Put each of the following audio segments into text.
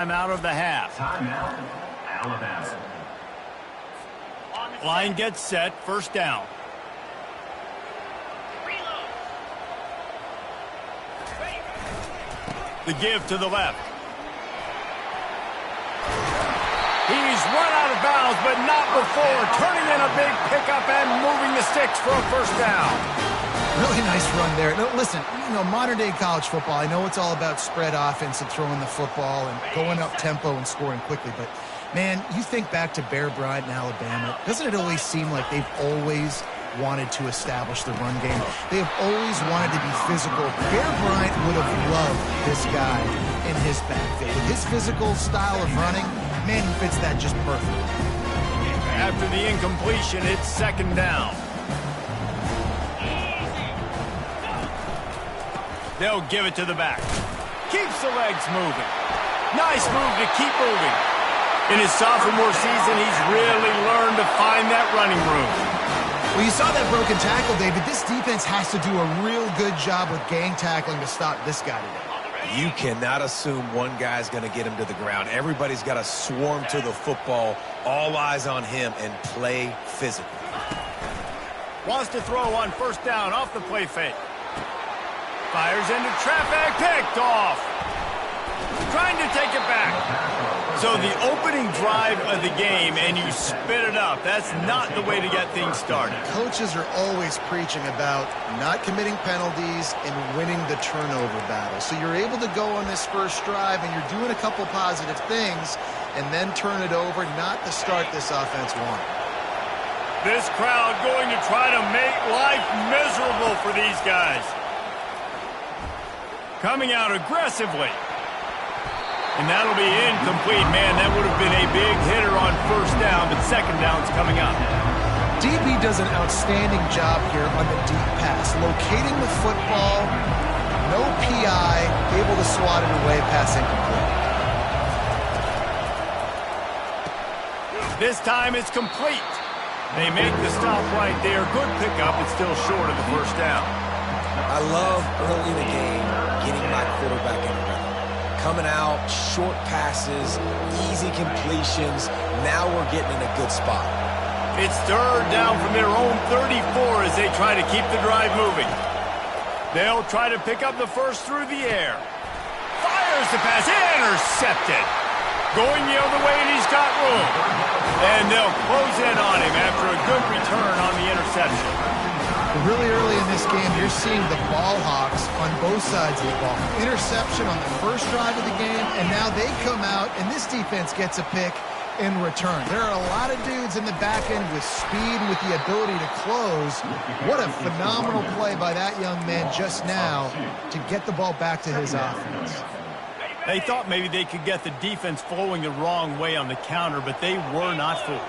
Out of the half. Timeout, Alabama. Line gets set, first down. The give to the left. He's run out of bounds, but not before turning in a big pickup and moving the sticks for a first down. Really nice run there. No, listen, modern-day college football, I know it's all about spread offense and throwing the football and going up tempo and scoring quickly, but, man, you think back to Bear Bryant in Alabama, doesn't it always seem like they've always wanted to establish the run game? They have always wanted to be physical. Bear Bryant would have loved this guy in his backfield. With his physical style of running, man, he fits that just perfectly. After the incompletion, it's second down. They'll give it to the back. Keeps the legs moving. Nice move to keep moving. In his sophomore season, he's really learned to find that running room. Well, you saw that broken tackle, David. This defense has to do a real good job with gang tackling to stop this guy today. You cannot assume one guy's going to get him to the ground. Everybody's got to swarm to the football, all eyes on him, and play physical. Wants to throw on first down off the play fake. Fires into traffic, picked off. Trying to take it back. So the opening drive of the game, and you spit it up. That's not the way to get things started. Coaches are always preaching about not committing penalties and winning the turnover battle. So you're able to go on this first drive, and you're doing a couple positive things, and then turn it over, not to start this offense one. This crowd going to try to make life miserable for these guys. Coming out aggressively. And that'll be incomplete. Man, that would have been a big hitter on first down, but second down's coming up. DB does an outstanding job here on the deep pass. Locating the football, no PI, able to swat it away, pass incomplete. This time it's complete. They make the stop right there. Good pickup. It's still short of the first down. I love early in the game getting my quarterback in the rhythm. Coming out, short passes, easy completions. Now we're getting in a good spot. It's third down from their own 34 as they try to keep the drive moving. They'll try to pick up the first through the air. Fires the pass, intercepted. Going the other way, and he's got room. And they'll close in on him after a good return on the interception. Really early in this game, you're seeing the ball hawks on both sides of the ball. Interception on the first drive of the game, and now they come out, and this defense gets a pick in return. There are a lot of dudes in the back end with speed, with the ability to close. What a phenomenal play by that young man just now to get the ball back to his offense. They thought maybe they could get the defense flowing the wrong way on the counter, but they were not fooled.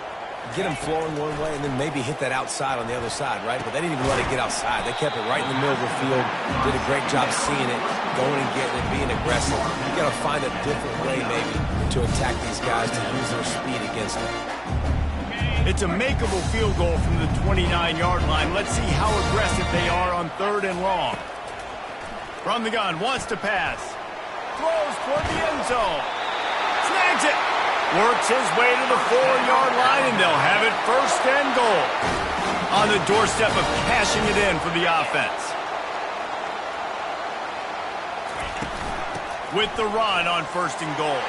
Get them flowing one way and then maybe hit that outside on the other side, right? But they didn't even let it get outside. They kept it right in the middle of the field, did a great job seeing it, going and getting it, being aggressive. You got to find a different way maybe to attack these guys, to use their speed against them. It's a makeable field goal from the 29-yard line. Let's see how aggressive they are on third and long. From the gun, wants to pass. Throws toward the end zone. Snags it. Works his way to the 4-yard line, and they'll have it first and goal. On the doorstep of cashing it in for the offense. With the run on first and goal.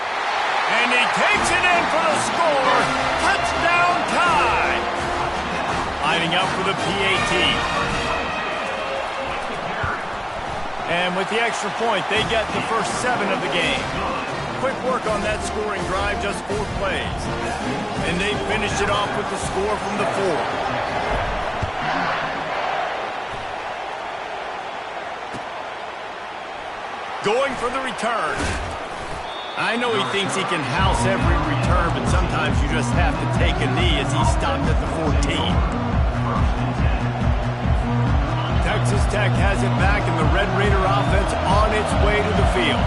And he takes it in for the score. Touchdown tie. Lining up for the PAT. And with the extra point, they get the first 7 of the game. Quick work on that scoring drive, just 4 plays. And they finished it off with the score from the 4. Going for the return. I know he thinks he can house every return, but sometimes you just have to take a knee as he stopped at the 14. Texas Tech has it back, and the Red Raider offense on its way to the field.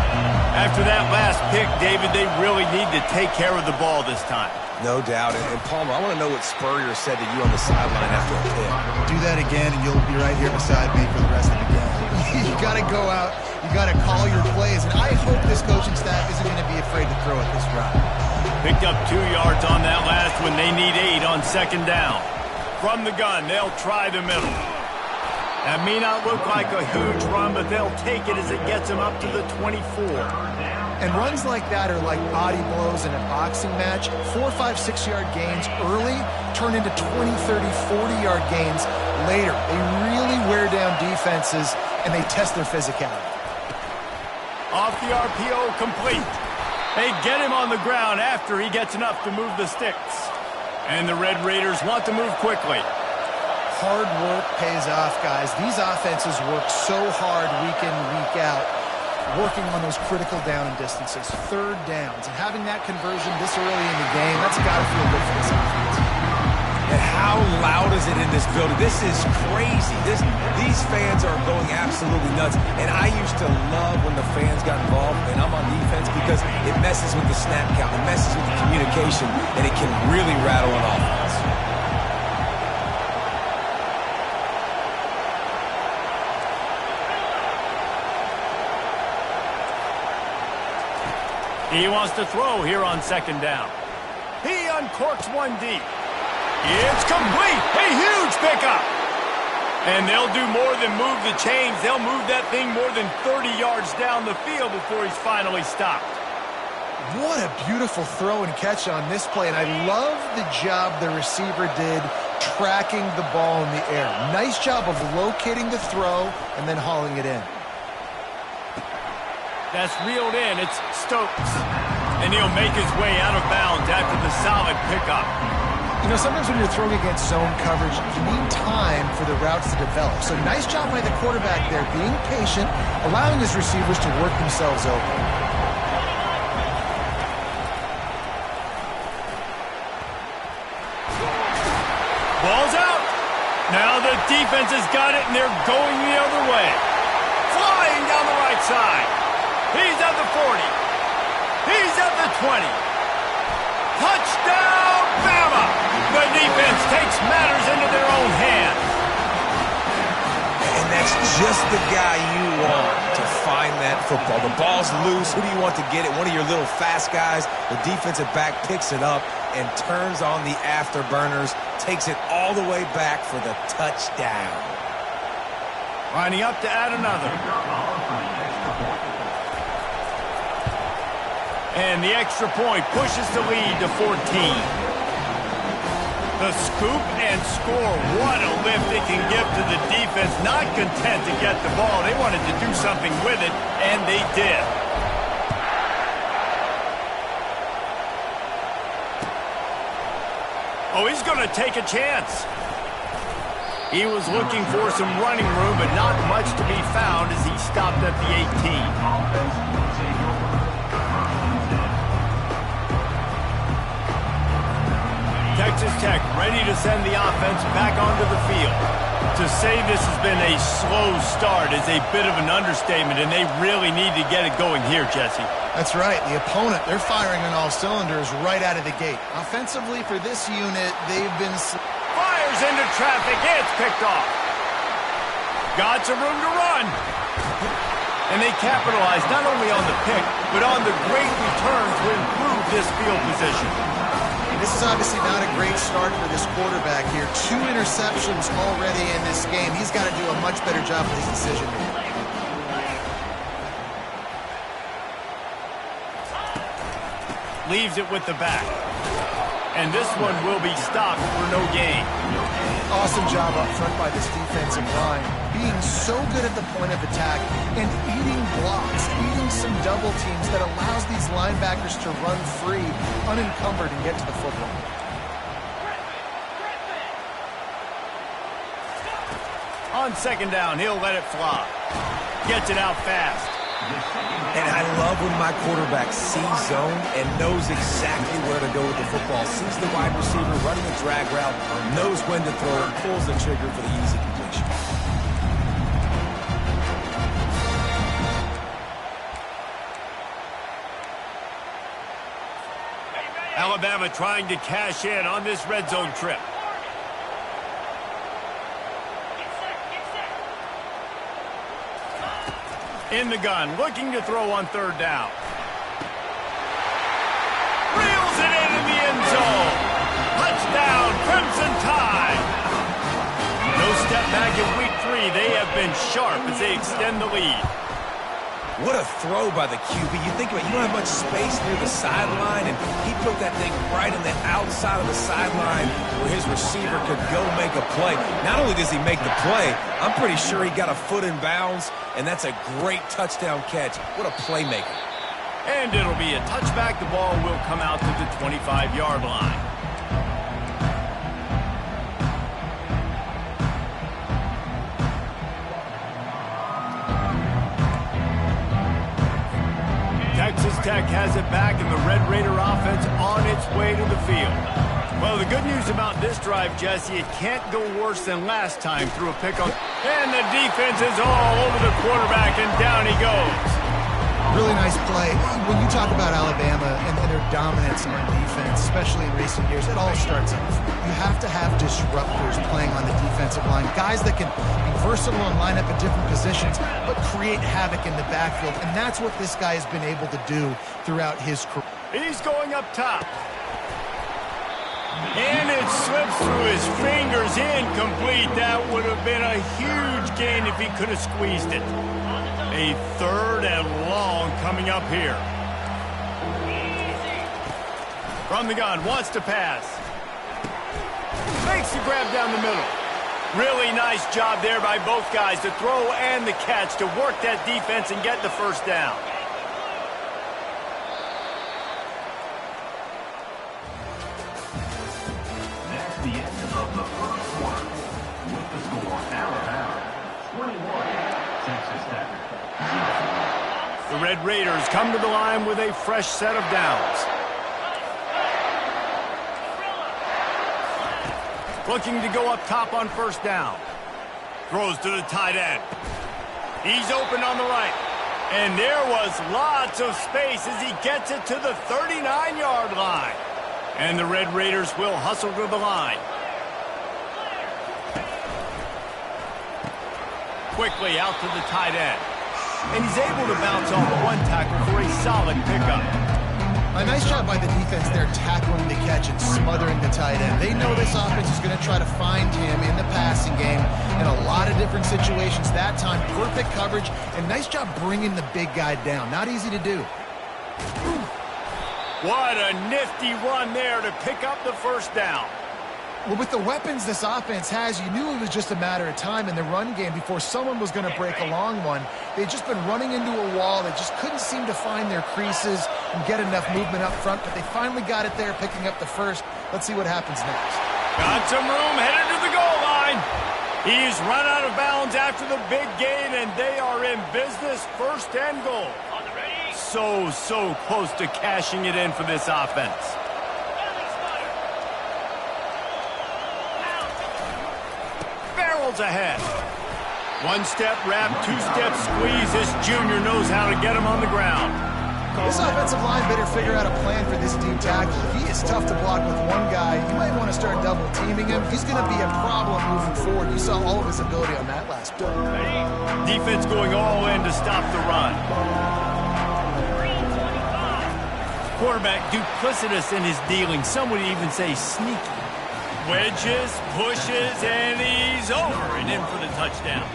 After that last pick, David, they really need to take care of the ball this time. No doubt. And Palmer, I want to know what Spurrier said to you on the sideline after a pick. Do that again, and you'll be right here beside me for the rest of the game. You got to go out. You got to call your plays. And I hope this coaching staff isn't going to be afraid to throw at this drive. Picked up 2 yards on that last one. They need 8 on second down. From the gun, they'll try the middle. That may not look like a huge run, but they'll take it as it gets them up to the 24. And runs like that are like body blows in a boxing match. 4, 5, 6-yard gains early turn into 20, 30, 40-yard gains later. They really wear down defenses, and they test their physicality. Off the RPO, complete. They get him on the ground after he gets enough to move the sticks. And the Red Raiders want to move quickly. Hard work pays off, guys. These offenses work so hard week in, week out, working on those critical down and distances, third downs. And having that conversion this early in the game, that's got to feel good for this offense. And how loud is it in this building? This is crazy. These fans are going absolutely nuts. And I used to love when the fans got involved, and I'm on defense, because it messes with the snap count, it messes with the communication, and it can really rattle an offense. He wants to throw here on second down. He uncorks one deep. It's complete. A huge pickup. And they'll do more than move the chains. They'll move that thing more than 30 yards down the field before he's finally stopped. What a beautiful throw and catch on this play. And I love the job the receiver did tracking the ball in the air. Nice job of locating the throw and then hauling it in. That's reeled in. It's Stokes. And he'll make his way out of bounds after the solid pickup. You know, sometimes when you're throwing against zone coverage, you need time for the routes to develop. So nice job by the quarterback there, being patient, allowing his receivers to work themselves open. Ball's out. Now the defense has got it, and they're going the other way. Flying down the right side. He's at the 40. He's at the 20. Touchdown, Bama! The defense takes matters into their own hands. And that's just the guy you want to find that football. The ball's loose. Who do you want to get it? One of your little fast guys. The defensive back picks it up and turns on the afterburners, takes it all the way back for the touchdown. Lining up to add another. And the extra point pushes the lead to 14. The scoop and score. What a lift it can give to the defense. Not content to get the ball. They wanted to do something with it, and they did. Oh, he's going to take a chance. He was looking for some running room, but not much to be found as he stopped at the 18. Texas Tech ready to send the offense back onto the field. To say this has been a slow start is a bit of an understatement, and they really need to get it going here, Jesse. That's right. The opponent, they're firing on all cylinders right out of the gate. Offensively for this unit, they've been... Fires into traffic. It's picked off. Got some room to run. And they capitalize not only on the pick, but on the great return to improve this field position. This is obviously not a great start for this quarterback here. 2 interceptions already in this game. He's got to do a much better job with his decision making. Leaves it with the back. And this one will be stopped for no gain. Awesome job up front by this defensive line. Being so good at the point of attack and eating blocks, eating some double teams that allows these linebackers to run free, unencumbered, and get to the football. On second down, he'll let it fly. Gets it out fast. And I love when my quarterback sees zone and knows exactly where to go with the football. Sees the wide receiver running a drag route, knows when to throw it, pulls the trigger for the easy completion. Alabama trying to cash in on this red zone trip. In the gun, looking to throw on third down. Reels it into the end zone. Touchdown, Crimson Tide. No step back in week 3. They have been sharp as they extend the lead. What a throw by the QB. You think about it, you don't have much space near the sideline, and he put that thing right on the outside of the sideline where his receiver could go make a play. Not only does he make the play, I'm pretty sure he got a foot in bounds, and that's a great touchdown catch. What a playmaker. And it'll be a touchback. The ball will come out to the 25-yard line. Texas Tech has it back, and the Red Raider offense on its way to the field. Well, the good news about this drive, Jesse, it can't go worse than last time through a pick-up. And the defense is all over the quarterback, and down he goes. Really nice play. When you talk about Alabama and their dominance on defense, especially in recent years, it all starts off. You have to have disruptors playing on the defensive line, guys that can be versatile and line up at different positions, but create havoc in the backfield, and that's what this guy has been able to do throughout his career. He's going up top. And it slips through his fingers, incomplete. That would have been a huge gain if he could have squeezed it. A third and long coming up here. From the gun, wants to pass. Makes the grab down the middle. Really nice job there by both guys, the throw and the catch, to work that defense and get the first down. That's the end of the first quarter. With the score, Alabama 21, Texas Tech 0. The Red Raiders come to the line with a fresh set of downs. Looking to go up top on first down. Throws to the tight end. He's open on the right. And there was lots of space as he gets it to the 39-yard line. And the Red Raiders will hustle to the line. Quickly out to the tight end. And he's able to bounce off one tackle for a solid pickup. A nice job by the defense there, tackling the catch and smothering the tight end. They know this offense is going to try to find him in the passing game in a lot of different situations. That time, perfect coverage, and nice job bringing the big guy down. Not easy to do. What a nifty run there to pick up the first down. Well, with the weapons this offense has, you knew it was just a matter of time in the run game before someone was going to break a long one. They'd just been running into a wall. They just couldn't seem to find their creases and get enough movement up front, but they finally got it there, picking up the first. Let's see what happens next. Got some room, headed to the goal line. He's run out of bounds after the big gain, and they are in business, first and goal. So close to cashing it in for this offense. Ahead. One step wrap, two step squeeze. This junior knows how to get him on the ground. This offensive line better figure out a plan for this deep tackle. If he is tough to block with one guy, you might want to start double teaming him. He's going to be a problem moving forward. You saw all of his ability on that last play. Defense going all in to stop the run. Quarterback duplicitous in his dealing. Some would even say sneaky. Wedges, pushes, and he's over and in for the touchdown.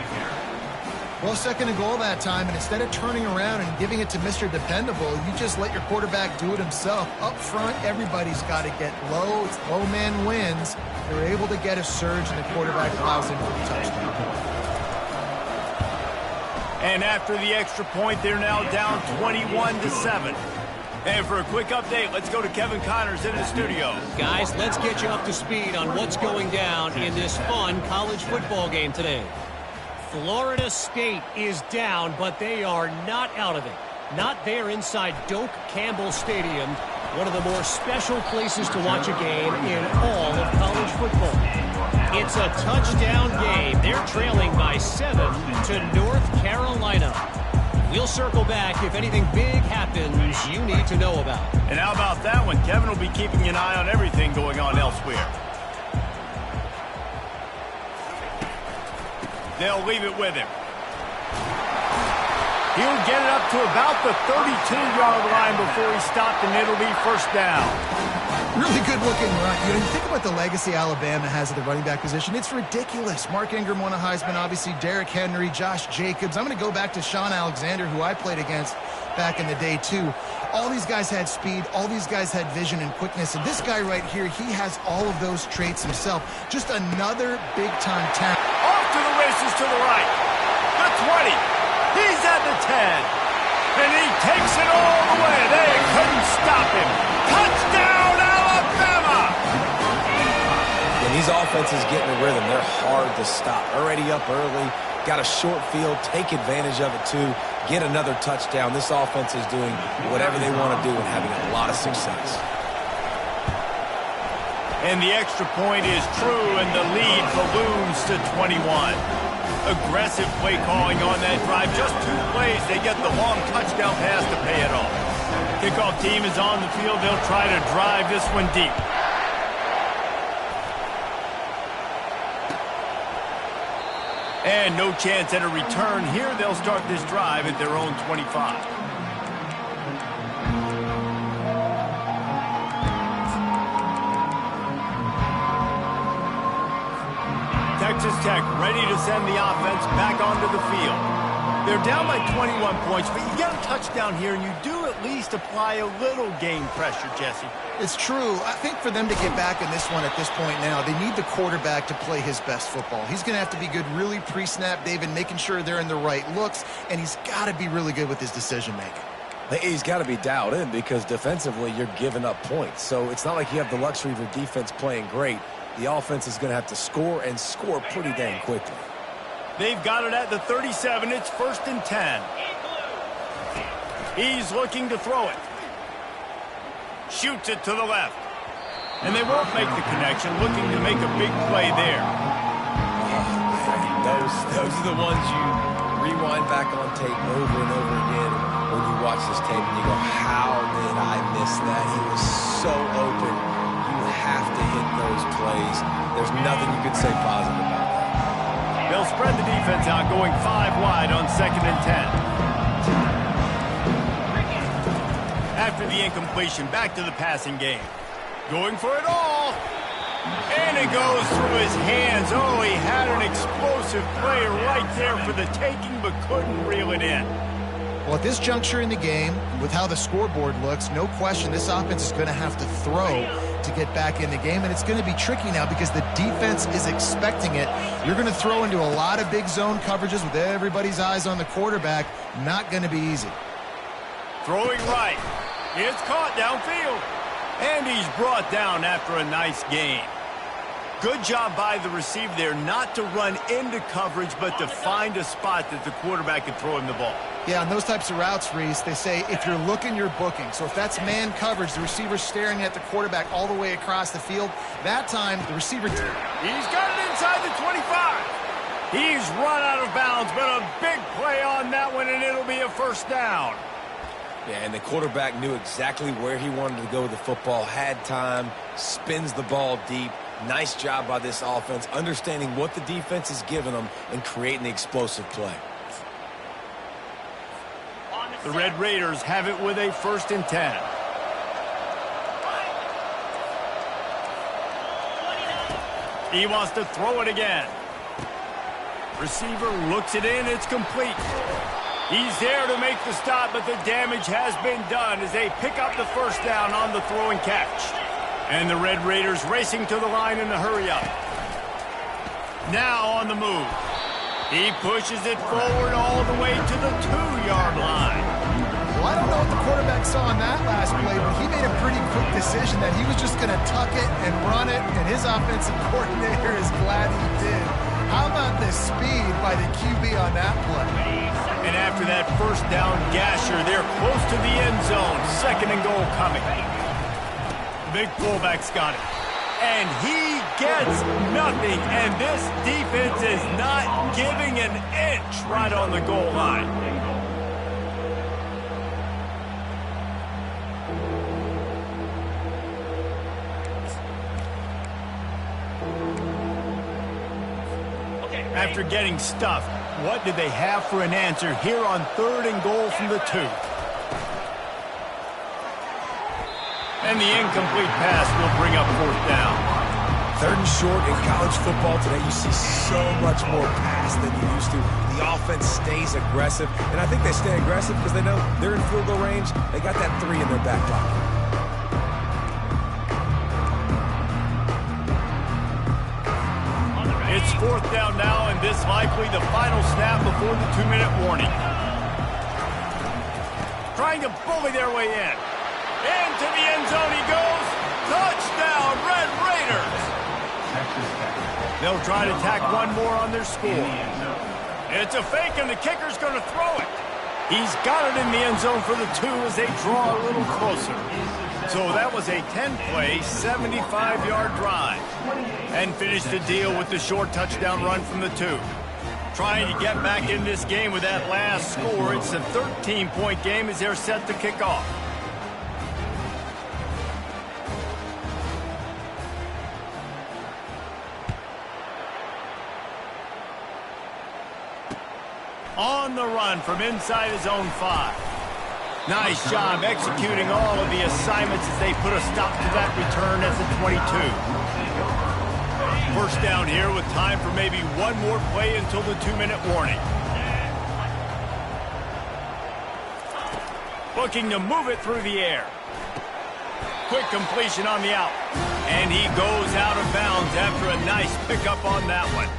Well, second and goal that time, and instead of turning around and giving it to Mr. Dependable, you just let your quarterback do it himself. Up front, everybody's got to get low. It's low man wins. They're able to get a surge, and the quarterback allows in for the touchdown. And after the extra point, they're now down 21-7. And for a quick update, let's go to Kevin Connors in the studio. Guys, let's get you up to speed on what's going down in this fun college football game today. Florida State is down, but they are not out of it. Not there inside Doak Campbell Stadium, one of the more special places to watch a game in all of college football. It's a touchdown game. They're trailing by 7 to North Carolina. We'll circle back if anything big happens you need to know about. And how about that one? Kevin will be keeping an eye on everything going on elsewhere. They'll leave it with him. He'll get it up to about the 32-yard line before he's stopped, and it'll be first down. Really good looking run. You think about the legacy Alabama has at the running back position. It's ridiculous. Mark Ingram won a Heisman, obviously Derrick Henry, Josh Jacobs. I'm going to go back to Sean Alexander, who I played against back in the day too. All these guys had speed. All these guys had vision and quickness. And this guy right here, he has all of those traits himself. Just another big-time talent. Off to the races to the right. The 20. He's at the 10. And he takes it all the way. They couldn't stop him. Touchdown, Alabama! And these offenses get in a rhythm. They're hard to stop. Already up early. Got a short field. Take advantage of it, too. Get another touchdown. This offense is doing whatever they want to do and having a lot of success. And the extra point is true, and the lead balloons to 21. Aggressive play calling on that drive. Just 2 plays, they get the long touchdown pass to pay it off. Kickoff team is on the field. They'll try to drive this one deep. And no chance at a return here. They'll start this drive at their own 25. Texas Tech ready to send the offense back onto the field. They're down by 21 points, but you get a touchdown here, and you do at least apply a little game pressure, Jesse. It's true. I think for them to get back in this one at this point now, they need the quarterback to play his best football. He's going to have to be good really pre-snap, David, making sure they're in the right looks, and he's got to be really good with his decision-making. He's got to be dialed in because defensively you're giving up points. So it's not like you have the luxury of your defense playing great. The offense is going to have to score and score pretty dang quickly. They've got it at the 37. It's 1st and 10. He's looking to throw it. Shoots it to the left. And they won't make the connection, looking to make a big play there. Those are the ones you rewind back on tape over and over again when you watch this tape and you go, how did I miss that? He was so open. You have to hit those plays. There's nothing you can say positive about that. They'll spread the defense out, going 5 wide on 2nd and 10. After the incompletion, back to the passing game. Going for it all. And it goes through his hands. Oh, he had an explosive play right there for the taking, but couldn't reel it in. Well, at this juncture in the game, with how the scoreboard looks, no question this offense is going to have to throw to get back in the game, and it's going to be tricky now because the defense is expecting it. You're going to throw into a lot of big zone coverages with everybody's eyes on the quarterback. Not going to be easy. Throwing right. It's caught downfield. And he's brought down after a nice gain. Good job by the receiver there not to run into coverage, but to find a spot that the quarterback can throw him the ball. Yeah, on those types of routes, Reese, they say if you're looking, you're booking. So if that's man coverage, the receiver's staring at the quarterback all the way across the field, that time the receiver... He's got it inside the 25. He's run out of bounds, but a big play on that one, and it'll be a first down. Yeah, and the quarterback knew exactly where he wanted to go with the football, had time, spins the ball deep. Nice job by this offense, understanding what the defense is giving them and creating the explosive play. The Red Raiders have it with a 1st and 10. He wants to throw it again. Receiver looks it in. It's complete. He's there to make the stop, but the damage has been done as they pick up the first down on the throw and catch. And the Red Raiders racing to the line in the hurry-up. Now on the move. He pushes it forward all the way to the 2-yard line. Well, I don't know what the quarterback saw on that last play, but he made a pretty quick decision that he was just going to tuck it and run it, and his offensive coordinator is glad he did. How about the speed by the QB on that play? And after that first down gasher, they're close to the end zone. 2nd and goal coming. The big fullback's got it. And he gets nothing. And this defense is not giving an inch right on the goal line. After getting stuffed, What did they have for an answer here on 3rd and goal from the 2? And the incomplete pass will bring up 4th down. 3rd and short in college football today, you see so much more pass than you used to. The offense stays aggressive, and I think they stay aggressive because they know they're in field goal range. They got that 3 in their back pocket. It's 4th down now, and this likely the final snap before the 2-minute warning. Trying to bully their way in. Into the end zone he goes. Touchdown, Red Raiders! They'll try to tack one more on their score. It's a fake, and the kicker's going to throw it. He's got it in the end zone for the 2 as they draw a little closer. So that was a 10-play, 75-yard drive. And finished the deal with the short touchdown run from the 2. Trying to get back in this game with that last score. It's a 13-point game as they're set to kick off. On the run from inside his own 5. Nice job executing all of the assignments as they put a stop to that return as a 22. First down here with time for maybe one more play until the 2-minute warning. Looking to move it through the air. Quick completion on the out. And he goes out of bounds after a nice pickup on that one.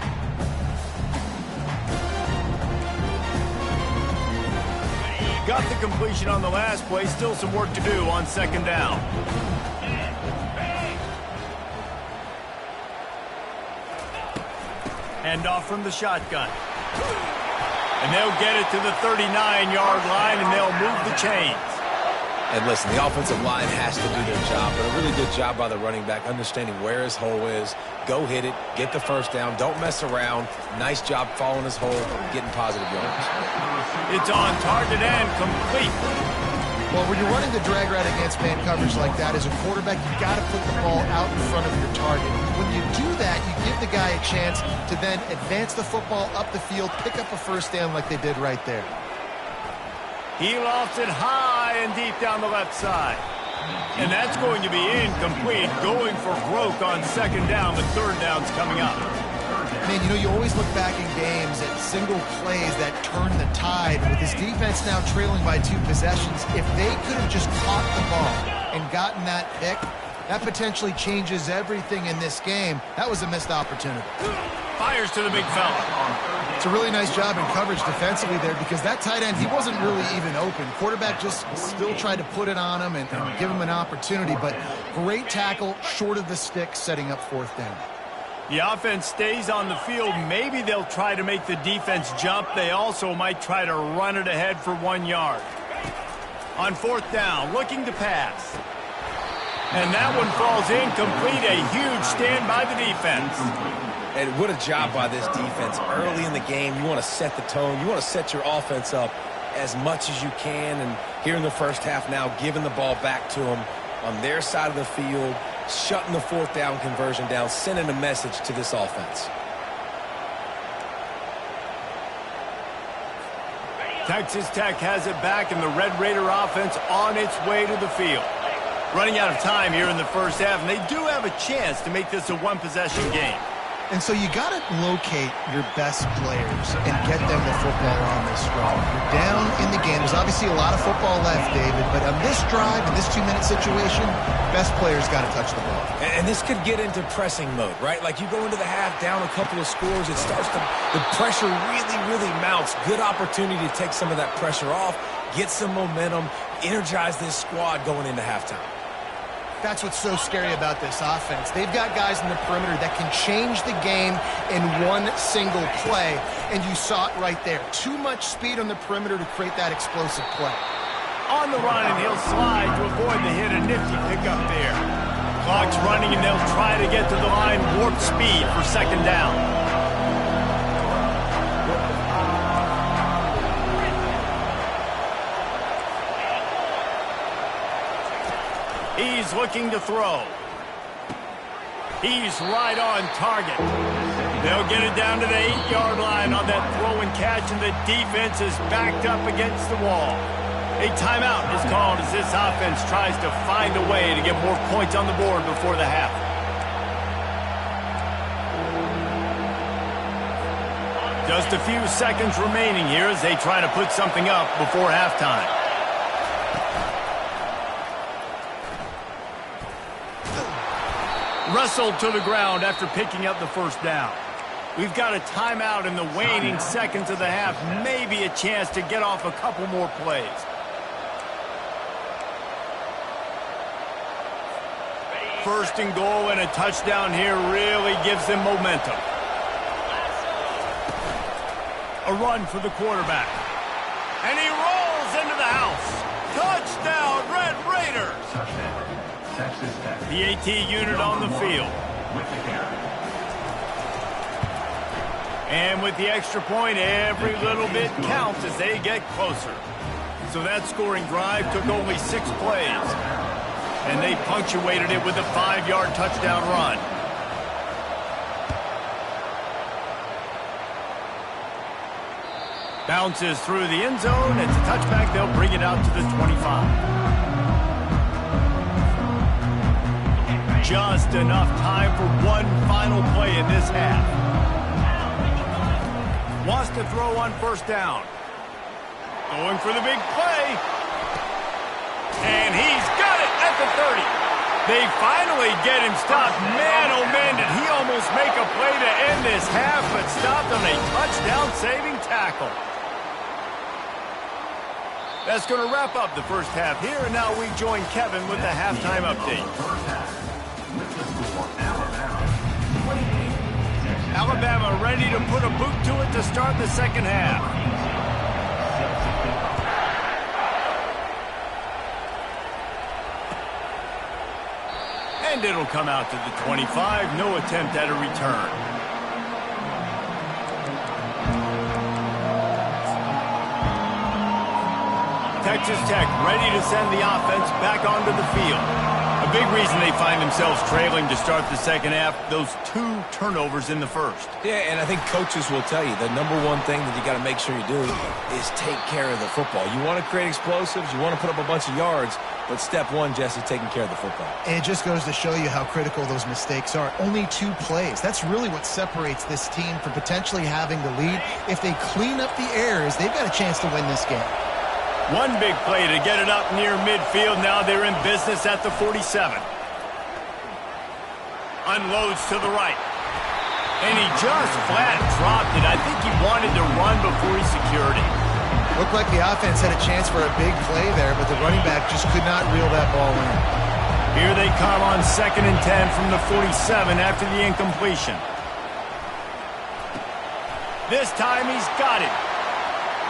Got the completion on the last play. Still some work to do on 2nd down. Hand off from the shotgun. And they'll get it to the 39-yard line, and they'll move the chains. And listen, the offensive line has to do their job, but a really good job by the running back, understanding where his hole is. Go hit it, get the first down, don't mess around. Nice job following his hole, getting positive yards. It's on target and complete. Well, when you're running the drag route against man coverage like that, as a quarterback, you got to put the ball out in front of your target. When you do that, you give the guy a chance to then advance the football up the field, pick up a first down like they did right there. He lofts it high and deep down the left side. And that's going to be incomplete, going for broke on 2nd down, but 3rd down's coming up. Man, you know, you always look back in games at single plays that turn the tide. With this defense now trailing by 2 possessions, if they could have just caught the ball and gotten that pick, that potentially changes everything in this game. That was a missed opportunity. Fires to the big fella. It's a really nice job in coverage defensively there because that tight end, he wasn't really even open. Quarterback just still tried to put it on him and give him an opportunity, but great tackle short of the stick, setting up 4th down. The offense stays on the field. Maybe they'll try to make the defense jump. They also might try to run it ahead for 1 yard. On 4th down, looking to pass. And that one falls incomplete. A huge stand by the defense. And what a job by this defense. Early in the game, you want to set the tone. You want to set your offense up as much as you can. And here in the first half now, giving the ball back to them on their side of the field, shutting the 4th down conversion down, sending a message to this offense. Texas Tech has it back, and the Red Raider offense on its way to the field. Running out of time here in the first half, and they do have a chance to make this a 1-possession game. And so you got to locate your best players and get them the football on this drive. You're down in the game. There's obviously a lot of football left, David, but on this drive, in this 2-minute situation, best players got to touch the ball. And this could get into pressing mode, right? Like you go into the half down a couple of scores, it starts to, the pressure really mounts. Good opportunity to take some of that pressure off, get some momentum, energize this squad going into halftime. That's what's so scary about this offense. They've got guys in the perimeter that can change the game in one single play, and you saw it right there. Too much speed on the perimeter to create that explosive play. On the run, and he'll slide to avoid the hit. A nifty pickup there. Clock's running, and they'll try to get to the line. Warp speed for 2nd down. He's looking to throw. He's right on target. They'll get it down to the 8-yard line on that throw and catch, and the defense is backed up against the wall. A timeout is called as this offense tries to find a way to get more points on the board before the half. Just a few seconds remaining here as they try to put something up before halftime. Wrestled to the ground after picking up the first down. We've got a timeout in the waning seconds of the half. Maybe a chance to get off a couple more plays. First and goal and a touchdown here really gives them momentum. A run for the quarterback. And he rolls into the house. Touchdown, Red Raiders! Touchdown. Texas Tech. The AT unit on the field. With the carry. And with the extra point, every little bit counts as they get closer. So that scoring drive took only 6 plays. And they punctuated it with a 5-yard touchdown run. Bounces through the end zone. It's a touchback. They'll bring it out to the 25. Just enough time for one final play in this half. Wants to throw on first down. Going for the big play. And he's got it at the 30. They finally get him stopped. Man, oh man, did he almost make a play to end this half, but stopped on a touchdown-saving tackle. That's going to wrap up the first half here, and now we join Kevin with the halftime update. Alabama ready to put a boot to it to start the second half. And it'll come out to the 25. No attempt at a return. Texas Tech ready to send the offense back onto the field. A big reason they find themselves trailing to start the second half, those 2 turnovers in the first. Yeah, and I think coaches will tell you the number one thing that you got to make sure you do is take care of the football. You want to create explosives, you want to put up a bunch of yards, but step one, Jesse, taking care of the football. It just goes to show you how critical those mistakes are. Only 2 plays. That's really what separates this team from potentially having the lead. If they clean up the errors, they've got a chance to win this game. One big play to get it up near midfield. Now they're in business at the 47. Unloads to the right. And he just flat dropped it. I think he wanted to run before he secured it. Looked like the offense had a chance for a big play there, but the running back just could not reel that ball in. Here they come on 2nd and 10 from the 47 after the incompletion. This time he's got it.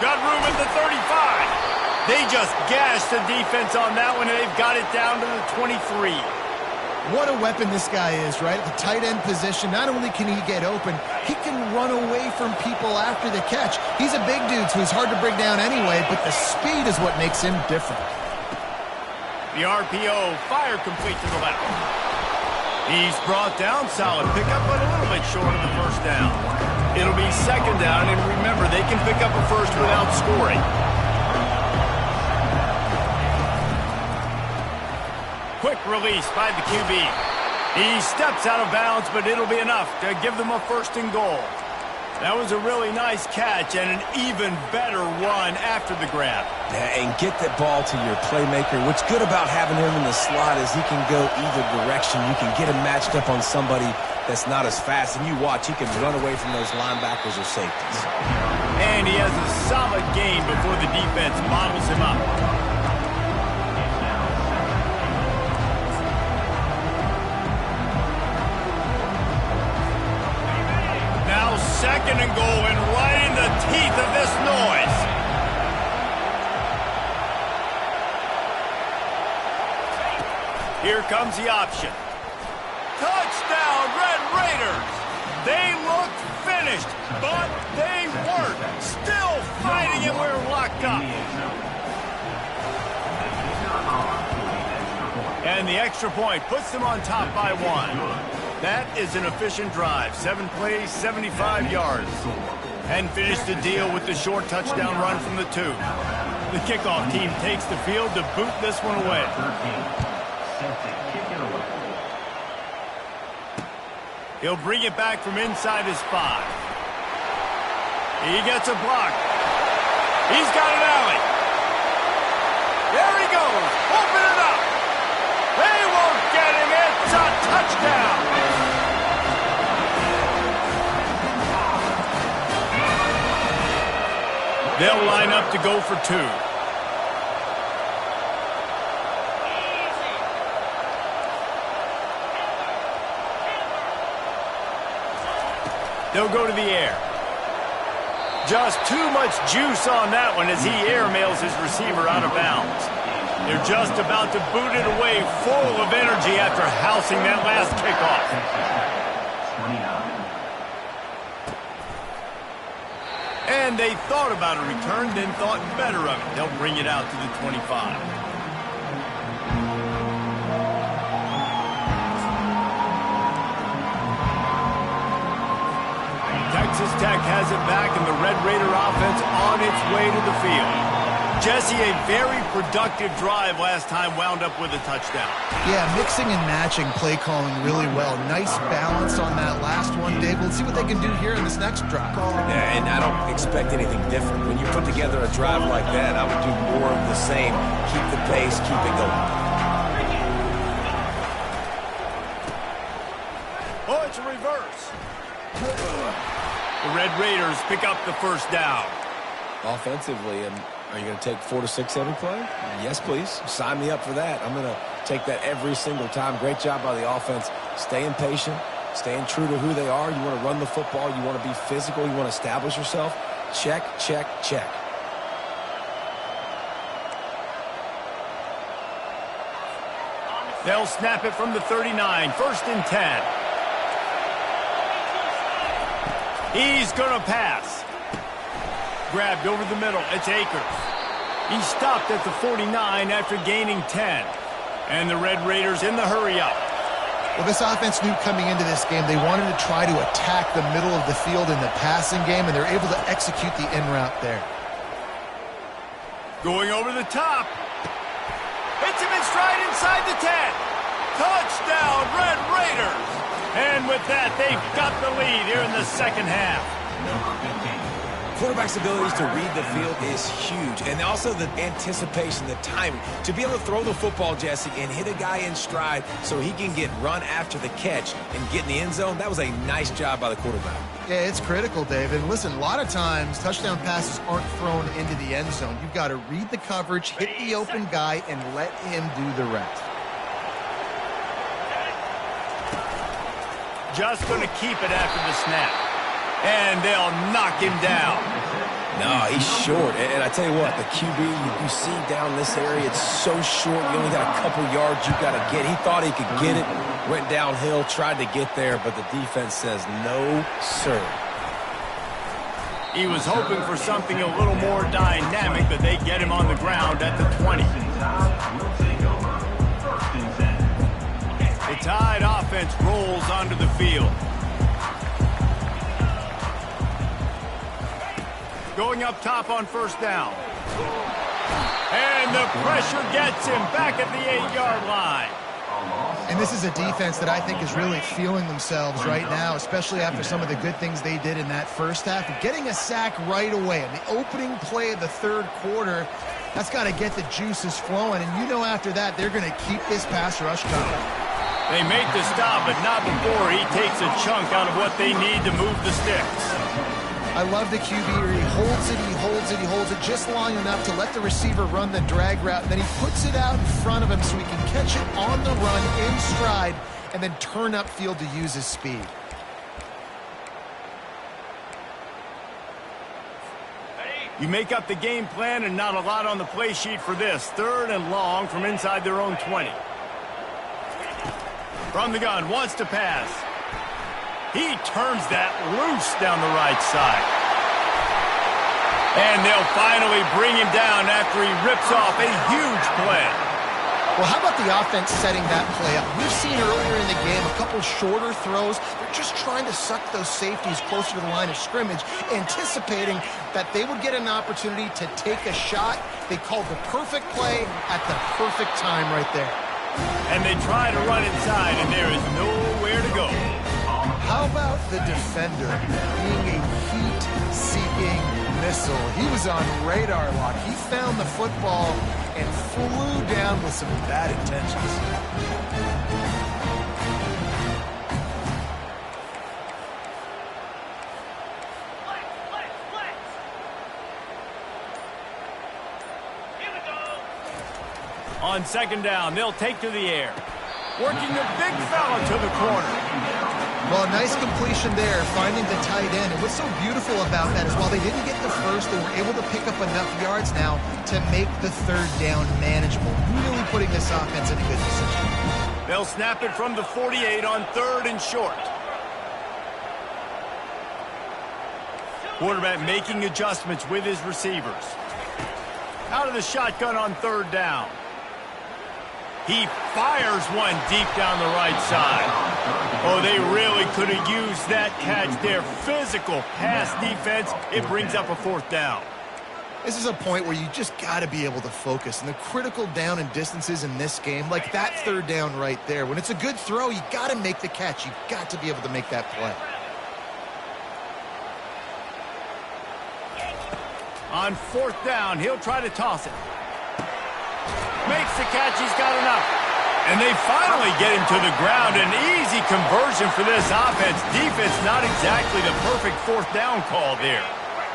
Got room at the 35. They just gashed the defense on that one, and they've got it down to the 23. What a weapon this guy is, right? At the tight end position, not only can he get open, he can run away from people after the catch. He's a big dude, so he's hard to bring down anyway, but the speed is what makes him different. The RPO, fire complete to the left. He's brought down, solid pickup, but a little bit short of the first down. It'll be 2nd down, and remember, they can pick up a first without scoring. Quick release by the QB. He steps out of bounds, but it'll be enough to give them a 1st and goal. That was a really nice catch and an even better run after the grab. Yeah, and get that ball to your playmaker. What's good about having him in the slot is he can go either direction. You can get him matched up on somebody that's not as fast, and you watch, he can run away from those linebackers or safeties. And he has a solid game before the defense bottles him up. Now 2nd and goal, and right in the teeth of this noise. Here comes the option. Touchdown, Red Raiders! They looked finished, but they weren't. Still fighting, and we're locked up. And the extra point puts them on top by 1. That is an efficient drive. 7 plays, 75 yards. And finished the deal with the short touchdown run from the 2. The kickoff team takes the field to boot this one away. He'll bring it back from inside his 5. He gets a block. He's got an alley. There he goes. Open it up. They won't get him. It's a touchdown. They'll line up to go for 2. They'll go to the air. Just too much juice on that one as he airmails his receiver out of bounds. They're just about to boot it away, full of energy after housing that last kickoff. And they thought about a return, then thought better of it. They'll bring it out to the 25. Texas Tech has it back, and the Red Raider offense on its way to the field. Jesse, a very productive drive last time wound up with a touchdown. Yeah, mixing and matching play calling really well. Nice balance on that last one, Dave. Let's see what they can do here in this next drive. Yeah, and I don't expect anything different. When you put together a drive like that, I would do more of the same. Keep the pace, keep it going. Oh, it's a reverse. The Red Raiders pick up the first down. Offensively, and are you going to take 4 to 6 every play? Yes, please. Sign me up for that. I'm going to take that every single time. Great job by the offense. Staying patient, staying true to who they are. You want to run the football. You want to be physical. You want to establish yourself. Check, check, check. They'll snap it from the 39. 1st and 10. He's going to pass. Grabbed over the middle. It's Akers. He stopped at the 49 after gaining 10. And the Red Raiders in the hurry-up. Well, this offense knew coming into this game they wanted to try to attack the middle of the field in the passing game, and they're able to execute the in route there. Going over the top. Hits him in stride inside the 10. Touchdown, Red Raiders. And with that, they've got the lead here in the second half. Quarterback's abilities to read the field is huge, and also the anticipation, the timing. To be able to throw the football, Jesse, and hit a guy in stride so he can get run after the catch and get in the end zone, that was a nice job by the quarterback. Yeah, it's critical, Dave. And listen, a lot of times touchdown passes aren't thrown into the end zone. You've got to read the coverage, hit the open guy, and let him do the rest. Just going to keep it after the snap. And they'll knock him down. No, he's short. And I tell you what, the QB, you see down this area, it's so short. You only got a couple yards you got to get. He thought he could get it, went downhill, tried to get there, but the defense says no, sir. He was hoping for something a little more dynamic, but they get him on the ground at the 20. The Tide offense rolls onto the field. Going up top on 1st down. And the pressure gets him back at the 8-yard line. And this is a defense that I think is really feeling themselves right now, especially after some of the good things they did in that first half. Getting a sack right away in the opening play of the 3rd quarter, that's got to get the juices flowing. And you know after that, they're going to keep this pass rush coming. They make the stop, but not before he takes a chunk out of what they need to move the sticks. I love the QB where he holds it, he holds it, he holds it just long enough to let the receiver run the drag route. Then he puts it out in front of him so he can catch it on the run in stride and then turn upfield to use his speed. You make up the game plan and not a lot on the play sheet for this. 3rd and long from inside their own 20. From the gun, wants to pass. He turns that loose down the right side. And they'll finally bring him down after he rips off a huge play. Well, how about the offense setting that play up? We've seen earlier in the game a couple shorter throws. They're just trying to suck those safeties closer to the line of scrimmage, anticipating that they would get an opportunity to take a shot. They called the perfect play at the perfect time right there. And they try to run inside, and there is nowhere to go. How about the defender being a heat-seeking missile? He was on radar lock. He found the football and flew down with some bad intentions. On second down, they'll take to the air. Working the big fella to the corner. Well, a nice completion there, finding the tight end. And what's so beautiful about that is while they didn't get the first, they were able to pick up enough yards now to make the third down manageable. Really putting this offense in a good position. They'll snap it from the 48 on third and short. Quarterback making adjustments with his receivers. Out of the shotgun on third down. He fires one deep down the right side. Oh, they really could have used that catch there. Physical pass defense. It brings up a fourth down. This is a point where you just got to be able to focus. And the critical down and distances in this game, like that third down right there, when it's a good throw, you got to make the catch. You got to be able to make that play. On fourth down, he'll try to toss it. Makes the catch, he's got enough. And they finally get him to the ground. An easy conversion for this offense. Defense not exactly the perfect fourth down call there.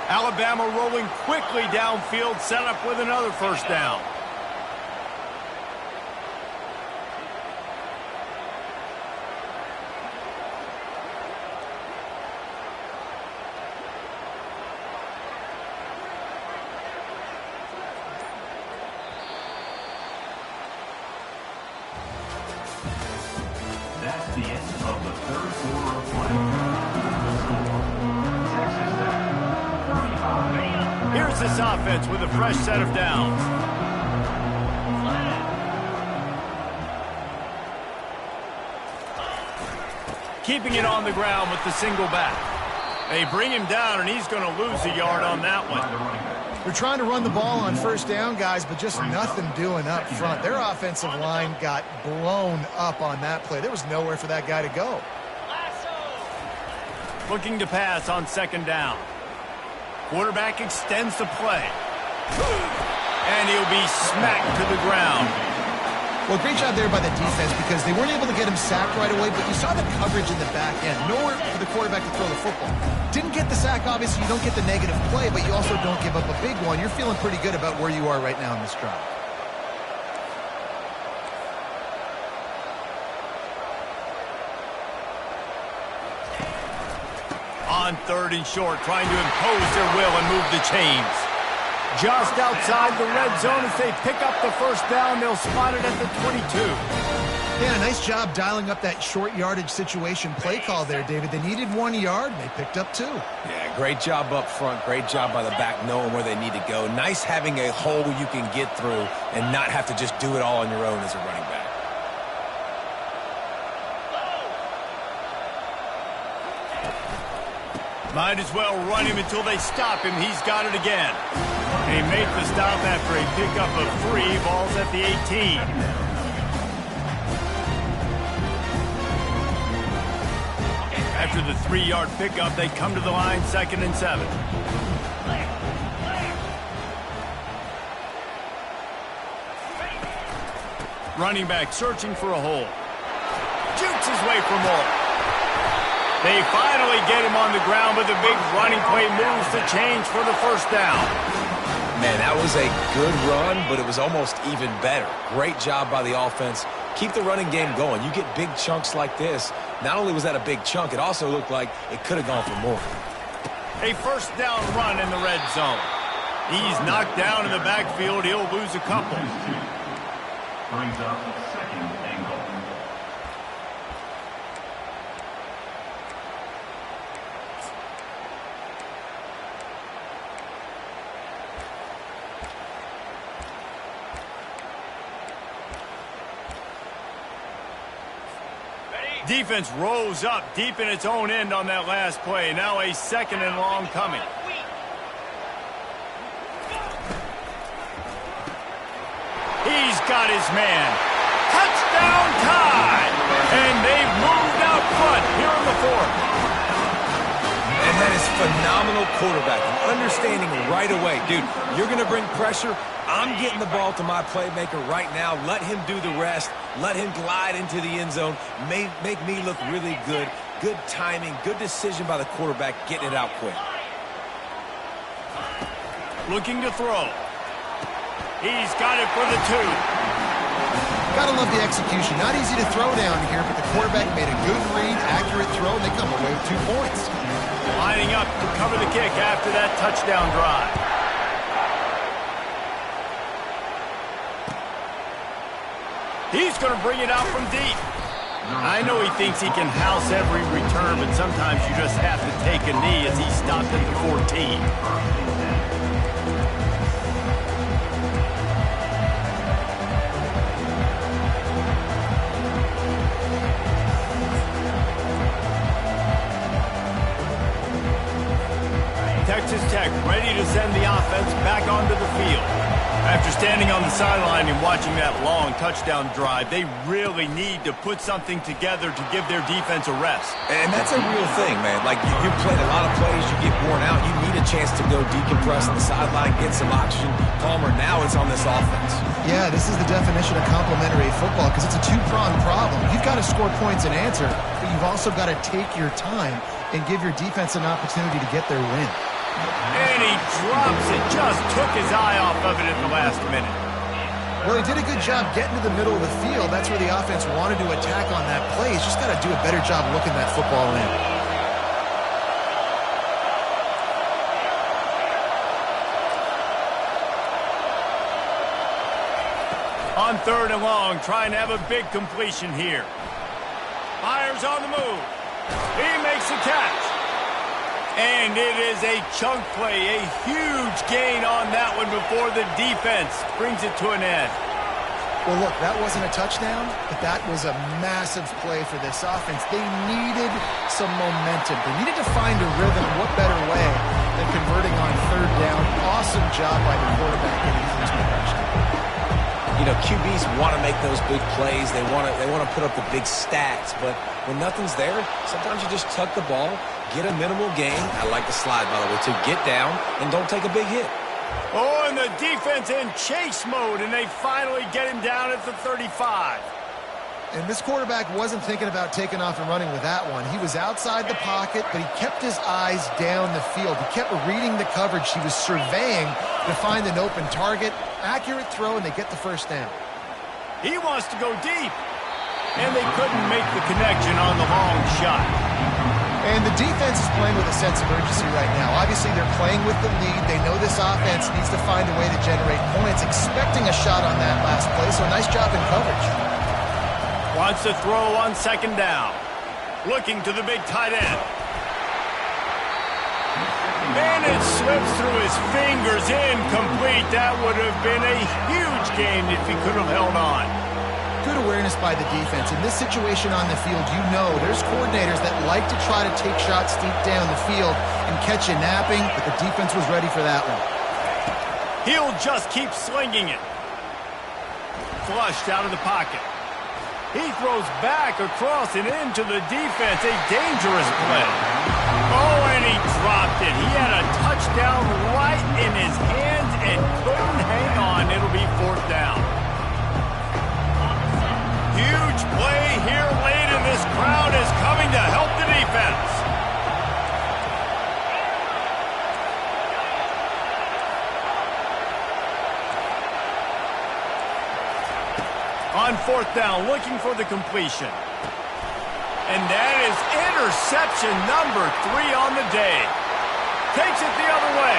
Alabama rolling quickly downfield, set up with another first down. That's the end of the third quarter of play. Texas Tech, 35. Here's this offense with a fresh set of downs. Keeping it on the ground with the single back. They bring him down, and he's going to lose a yard on that one. We're trying to run the ball on first down, guys, but just nothing doing up front. Their offensive line got blown up on that play. There was nowhere for that guy to go. Looking to pass on second down. Quarterback extends the play. And he'll be smacked to the ground. Well, great job there by the defense because they weren't able to get him sacked right away, but you saw the coverage in the back end. Nowhere for the quarterback to throw the football. Didn't get the sack, obviously. You don't get the negative play, but you also don't give up a big one. You're feeling pretty good about where you are right now in this drive. On third and short, trying to impose their will and move the chains. Just outside the red zone as they pick up the first down. They'll spot it at the 22. Yeah, nice job dialing up that short yardage situation play call there, David. They needed 1 yard, and they picked up 2. Yeah, great job up front. Great job by the back knowing where they need to go. Nice having a hole you can get through and not have to just do it all on your own as a running back. Might as well run him until they stop him. He's got it again. They make the stop after a pickup of 3. Ball's at the 18. After the 3-yard pickup, they come to the line, 2nd and 7. Running back searching for a hole. Jukes his way for more. They finally get him on the ground, but the big running play moves the chains for the first down. Man, that was a good run, but it was almost even better. Great job by the offense. Keep the running game going. You get big chunks like this. Not only was that a big chunk, it also looked like it could have gone for more. A first down run in the red zone. He's knocked down in the backfield. He'll lose a couple. Brings up second and goal. Defense rose up deep in its own end on that last play. Now a 2nd and long coming. He's got his man. Touchdown tie! And they've moved out front here in the 4th. And that is phenomenal quarterbacking. Understanding right away. Dude, you're going to bring pressure. I'm getting the ball to my playmaker right now. Let him do the rest. Let him glide into the end zone. Make me look really good. Good timing. Good decision by the quarterback getting it out quick. Looking to throw. He's got it for the 2. Gotta love the execution. Not easy to throw down here, but the quarterback made a good read, accurate throw, and they come away with 2 points. Lining up to cover the kick after that touchdown drive. He's going to bring it out from deep. I know he thinks he can house every return, but sometimes you just have to take a knee as he stopped at the 14. Texas Tech ready to send the offense back onto the field. After standing on the sideline and watching that long touchdown drive, they really need to put something together to give their defense a rest. And that's a real thing, man. Like, you play a lot of plays, you get worn out. You need a chance to go decompress on the sideline, get some oxygen. Palmer, now it's on this offense. Yeah, this is the definition of complementary football because it's a 2-pronged problem. You've got to score points and answer, but you've also got to take your time and give your defense an opportunity to get their win. And he drops it. Just took his eye off of it at the last minute. Well, he did a good job getting to the middle of the field. That's where the offense wanted to attack on that play. He's just got to do a better job looking that football in. On 3rd and long, trying to have a big completion here. Fires on the move. He makes the catch. And it is a chunk play, a huge gain on that one before the defense brings it to an end. Well, look, that wasn't a touchdown, but that was a massive play for this offense. They needed some momentum. They needed to find a rhythm. What better way than converting on 3rd down? Awesome job by the quarterback getting things progression. You know, QBs want to make those big plays. They want to put up the big stats, but when nothing's there, sometimes you just tuck the ball, get a minimal gain. I like the slide, by the way, to get down and don't take a big hit. Oh, and the defense in chase mode, and they finally get him down at the 35. And this quarterback wasn't thinking about taking off and running with that one. He was outside the pocket, but he kept his eyes down the field. He kept reading the coverage. He was surveying to find an open target. Accurate throw, and they get the 1st down. He wants to go deep, and they couldn't make the connection on the long shot. And the defense is playing with a sense of urgency right now. Obviously, they're playing with the lead. They know this offense needs to find a way to generate points, expecting a shot on that last play, so nice job in coverage. Wants to throw on 2nd down. Looking to the big tight end. And it slips through his fingers, incomplete. That would have been a huge gain if he could have held on. Good awareness by the defense. In this situation on the field, you know there's coordinators that like to try to take shots deep down the field and catch you napping, but the defense was ready for that one. He'll just keep slinging it. Flushed out of the pocket. He throws back across and into the defense. A dangerous play. Oh, and he dropped it. He had a touchdown right in his hands and couldn't hang on. It'll be 4th down. Huge play here late, and this crowd is coming to help the defense. On 4th down, looking for the completion. And that is interception number 3 on the day. Takes it the other way.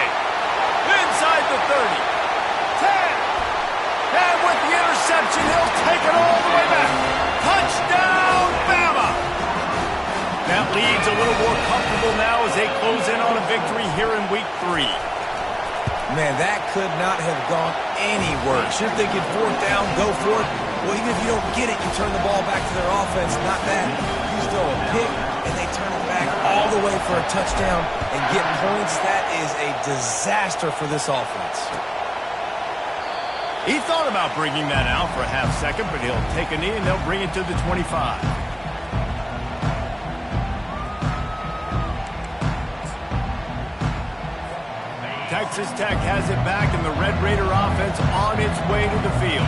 Inside the 30. 10. And with the interception, he'll take it all the way back. Touchdown, Bama! That lead's a little more comfortable now as they close in on a victory here in Week 3. Man, that could not have gone any worse. You're thinking fourth down, go for it. Well, even if you don't get it, you turn the ball back to their offense. Not that. You throw a pick, and they turn it back all the way for a touchdown and get points. That is a disaster for this offense. He thought about bringing that out for a half second, but he'll take a knee and they'll bring it to the 25. Texas Tech has it back, and the Red Raider offense on its way to the field.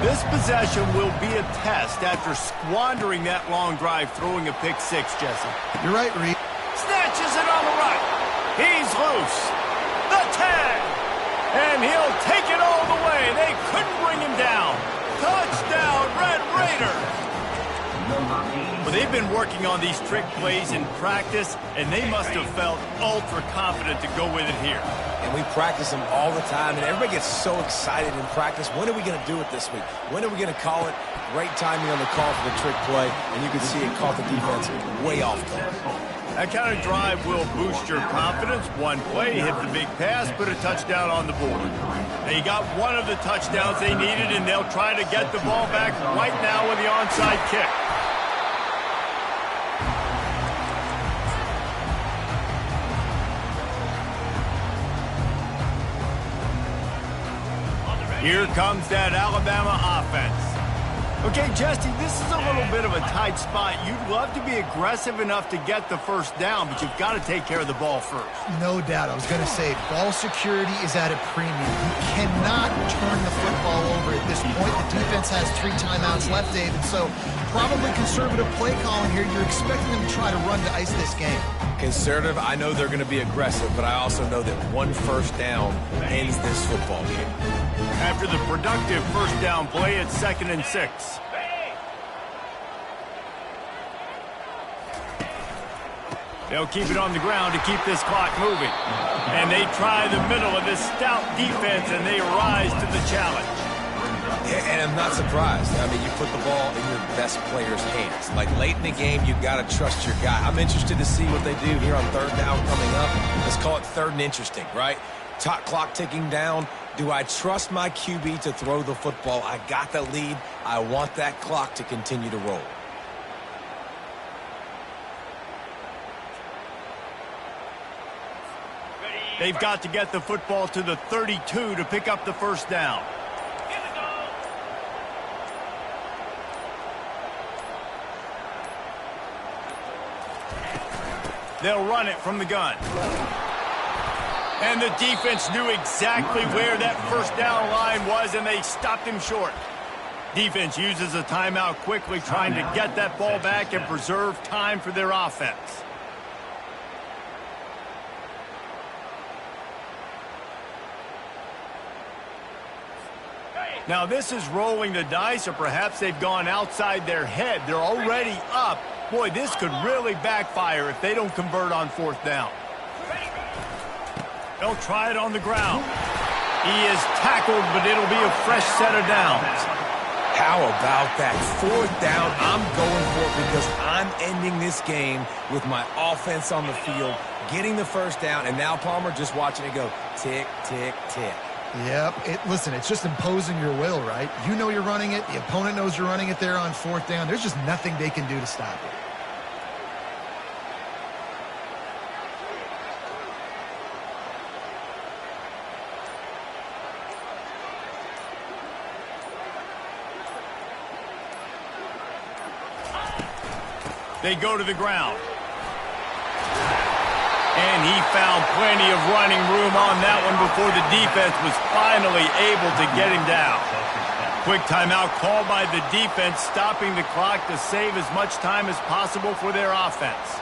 This possession will be a test after squandering that long drive throwing a pick six, Jesse. You're right, Reed. Snatches it on the right. He's loose. The tag. And he'll take it all the way. They couldn't bring him down. Touchdown, Red Raider. Well, they've been working on these trick plays in practice, and they must have felt ultra confident to go with it here. And we practice them all the time, and everybody gets so excited in practice. When are we going to do it this week? When are we going to call it? Great timing on the call for the trick play, and you can see it caught the defense way off guard. That kind of drive will boost your confidence. One play, hit the big pass, put a touchdown on the board. They got one of the touchdowns they needed, and they'll try to get the ball back right now with the onside kick. Here comes that Alabama offense. Okay, Jesse, this is a little bit of a tight spot. You'd love to be aggressive enough to get the first down, but you've got to take care of the ball first. No doubt. I was going to say, ball security is at a premium. You cannot turn the football over at this point. The defense has 3 timeouts left, David, so probably conservative play calling here. You're expecting them to try to run to ice this game. Conservative, I know they're going to be aggressive, but I also know that one first down ends this football game. After the productive first down play, it's 2nd and 6. They'll keep it on the ground to keep this clock moving. And they try the middle of this stout defense, and they rise to the challenge. And I'm not surprised. I mean, you put the ball in your best player's hands. Like, late in the game, you've got to trust your guy. I'm interested to see what they do here on 3rd down coming up. Let's call it 3rd and interesting, right? Top clock ticking down. Do I trust my QB to throw the football? I got the lead. I want that clock to continue to roll. They've got to get the football to the 32 to pick up the first down. They'll run it from the gun. And the defense knew exactly where that first down line was, and they stopped him short. Defense uses a timeout quickly, trying to get that ball back and preserve time for their offense. Now, this is rolling the dice, or perhaps they've gone outside their head. They're already up. Boy, this could really backfire if they don't convert on 4th down. They'll try it on the ground. He is tackled, but it'll be a fresh set of downs. How about that 4th down? I'm going for it because I'm ending this game with my offense on the field, getting the first down, and now Palmer just watching it go tick, tick, tick. Yep. Listen, it's just imposing your will, right? You know you're running it. The opponent knows you're running it there on 4th down. There's just nothing they can do to stop it. They go to the ground. And he found plenty of running room on that one before the defense was finally able to get him down. Quick timeout called by the defense, stopping the clock to save as much time as possible for their offense.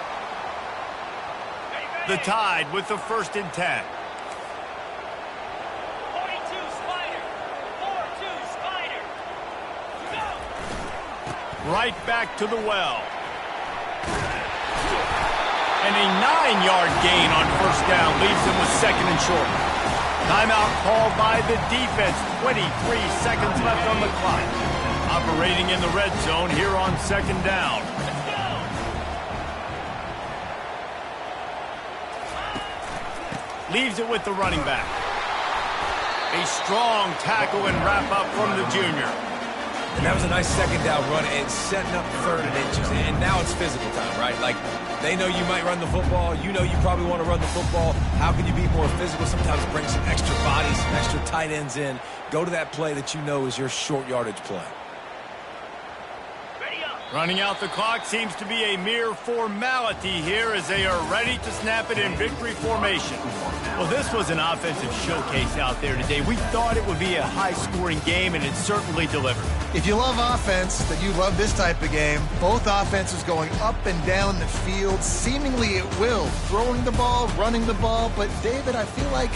The Tide with the 1st and 10. 42 Spider. 4-2 Spider. Go! Right back to the well. And a 9-yard gain on 1st down leaves them with 2nd and short. Timeout called by the defense. 23 seconds left on the clock. Operating in the red zone here on 2nd down. Leaves it with the running back. A strong tackle and wrap up from the junior. And that was a nice second down run and setting up 3rd and inches. And now it's physical time, right? Like, they know you might run the football. You know you probably want to run the football. How can you be more physical? Sometimes bring some extra bodies, some extra tight ends in. Go to that play that you know is your short yardage play. Running out the clock seems to be a mere formality here as they are ready to snap it in victory formation. Well, this was an offensive showcase out there today. We thought it would be a high-scoring game, and it certainly delivered. If you love offense, then you love this type of game. Both offenses going up and down the field, seemingly at will. Throwing the ball, running the ball. But, David, I feel like